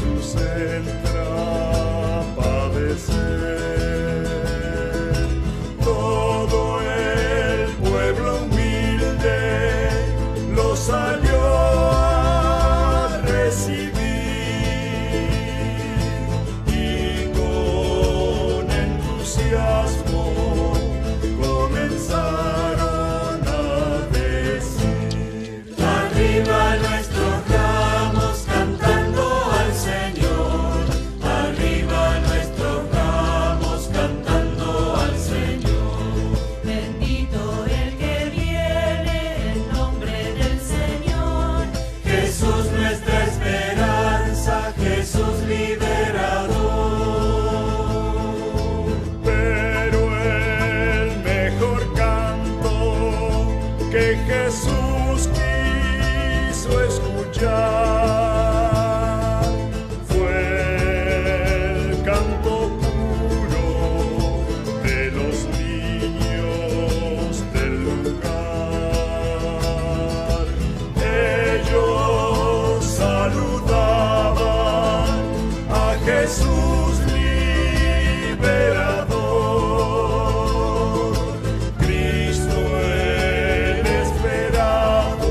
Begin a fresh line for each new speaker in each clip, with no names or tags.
Jesús entra a padecer. Todo el pueblo humilde lo salió a recibir y con entusiasmo comenzaron a decir:
arriba nuestros ramos cantando al Señor, arriba nuestros ramos cantando al Señor.
Bendito el que viene en nombre del Señor,
Jesús nuestra esperanza, Jesús liberador.
Pero el mejor canto que Jesús quiso escuchar fue el canto puro de los niños del lugar. Ellos saludaban a Jesús liberador, Cristo el esperado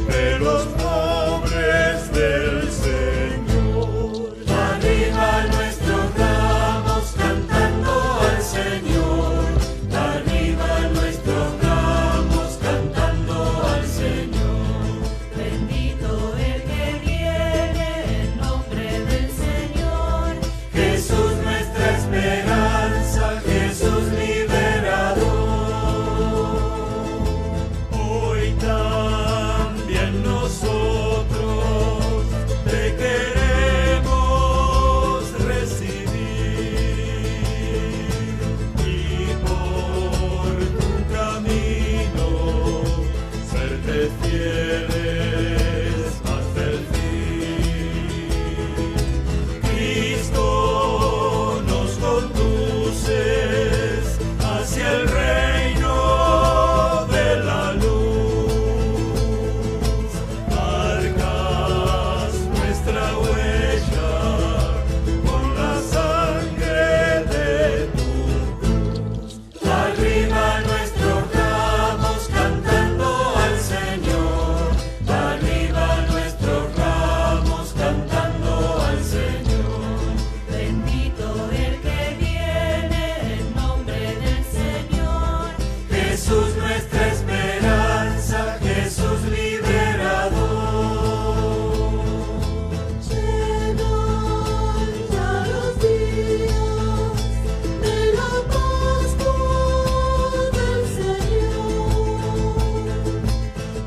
de los pobres del Señor.
Arriba nuestros ramos cantando al Señor, arriba nuestros ramos cantando al Señor.
bendito el que viene en nombre del Señor,
Jesús nuestra esperanza, Jesús liberador. Hoy también nosotros te queremos recibir y por tu camino serte fieles hasta el fin. Cristo, nos conduces hacia el reino de la luz. Marcas nuestra huella con la sangre de tu cruz. Arriba nuestros ramos cantando al Señor, arriba nuestros ramos cantando al Señor.
bendito el que viene en nombre del Señor,
Jesús nuestra esperanza, Jesús liberador.
llegan ya los días de la Pascua del Señor.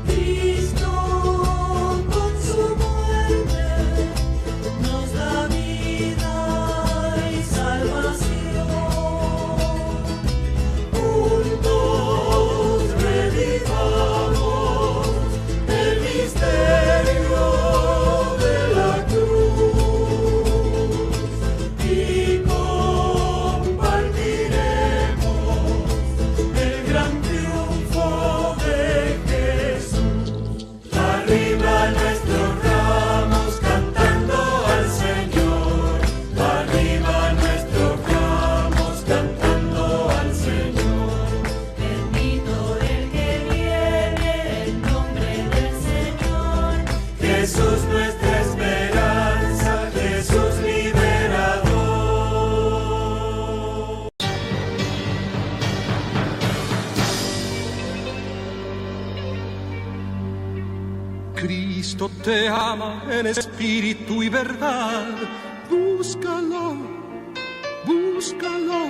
Cristo con su muerte nos da vida y salvación.
Juntos revivamos el misterio de la cruz y compartiremos el gran triunfo de Jesús. Arriba nuestros ramos cantando al Señor, arriba nuestros ramos cantando al Señor.
Bendito el que viene en nombre del Señor,
Jesús nuestra esperanza, Jesús liberador.
Cristo te ama en espíritu y verdad. Búscalo, búscalo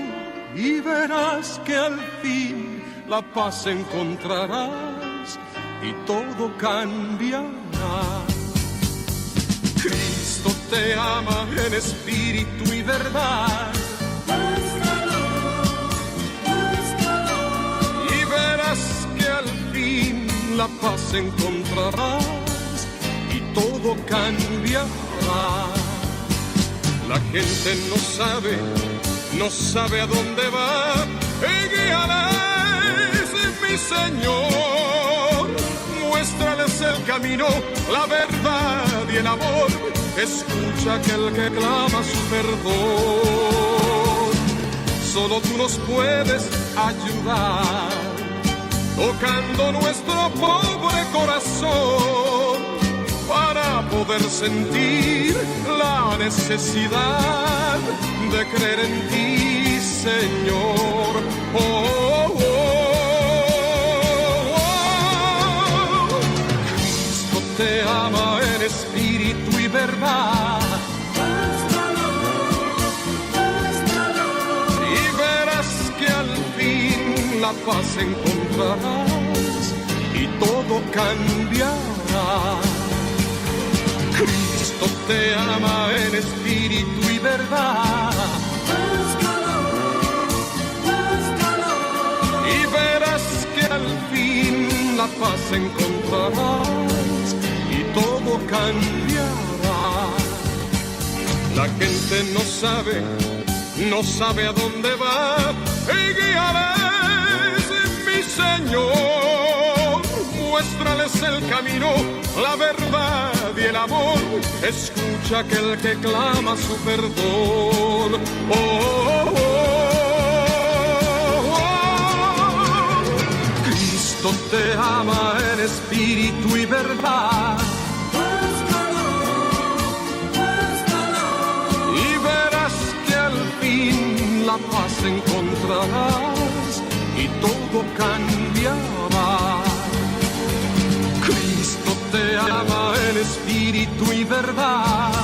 y verás que al fin la paz encontrarás y todo cambiará. Cristo te ama en espíritu y verdad. Y verás que al fin la paz encontrarás y todo cambiará. La gente no sabe a dónde va. Guíales, mi Señor, muéstrales el camino, la verdad y el amor. Escucha aquel que clama su perdón. Solo tú nos puedes ayudar, tocando nuestro pobre corazón, para poder sentir la necesidad de creer en ti, Señor. Oh, oh, oh, oh. Cristo te ama en espíritu y verdad. Y verás que al fin la paz encontrarás y todo cambiará. Cristo te ama en espíritu y verdad. Y verás que al fin la paz encontrarás y todo cambiará. La gente no sabe a dónde va, y guíales, mi Señor. Muéstrales el camino, la verdad y el amor. Escucha aquel que clama su perdón. Oh, oh, oh, oh. Cristo te ama en espíritu y verdad. Y verás que al fin la paz encontrarás y todo cambiará. Cristo te ama en espíritu y verdad.